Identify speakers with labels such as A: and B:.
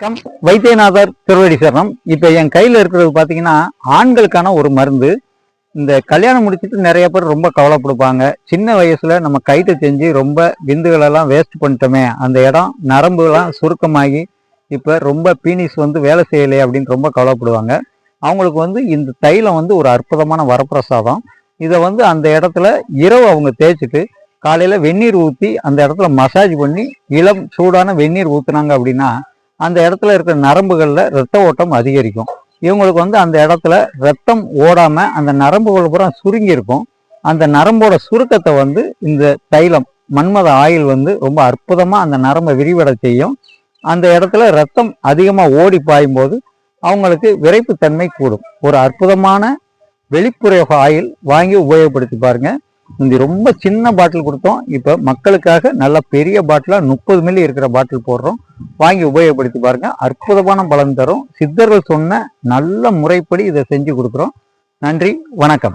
A: வணக்கம். வைத்தியநாதர் திருவடி சரணம். இப்போ என் கையில் இருக்கிறது பார்த்தீங்கன்னா ஆண்களுக்கான ஒரு மருந்து. இந்த கல்யாணம் முடிச்சுட்டு நிறைய பேர் ரொம்ப கவலைப்படுப்பாங்க. சின்ன வயசுல நம்ம கைட்டு செஞ்சு ரொம்ப விந்துகளெல்லாம் வேஸ்ட் பண்ணிட்டோமே, அந்த இடம் நரம்புலாம் சுருக்கமாகி இப்போ ரொம்ப பீனிஸ் வேலை செய்யலையே அப்படின்னு ரொம்ப கவலைப்படுவாங்க. அவங்களுக்கு இந்த தைலம் ஒரு அற்புதமான வரப்பிரசாதம். இதை அந்த இடத்துல இரவு அவங்க தேய்ச்சிட்டு காலையில் வெந்நீர் ஊற்றி அந்த இடத்துல மசாஜ் பண்ணி இளம் சூடான வெந்நீர் ஊற்றுனாங்க அப்படின்னா அந்த இடத்துல இருக்கிற நரம்புகளில் இரத்த ஓட்டம் அதிகரிக்கும். இவங்களுக்கு அந்த இடத்துல ரத்தம் ஓடாம அந்த நரம்புகள் பூரா சுருங்கி இருக்கும். அந்த நரம்போட சுருக்கத்தை இந்த தைலம் மன்மத ஆயில் ரொம்ப அற்புதமா அந்த நரம்பை விரிவடை செய்யும். அந்த இடத்துல ரத்தம் அதிகமா ஓடி பாயும் போது அவங்களுக்கு விரைப்புத்தன்மை கூடும். ஒரு அற்புதமான வெளிப்புறயோக ஆயில் வாங்கி உபயோகப்படுத்தி பாருங்க. இந்த ரொம்ப சின்ன பாட்டில் கொடுத்தோம். இப்போ மக்களுக்காக நல்ல பெரிய பாட்டிலாக 30 மில்லி இருக்கிற பாட்டில் போடுறோம். வாங்கி உபயோகப்படுத்தி பாருங்க. அற்புதமான பலன் தரும். சித்தர்கள் சொன்ன நல்ல முறைப்படி இதை செஞ்சு கொடுக்குறோம். நன்றி, வணக்கம்.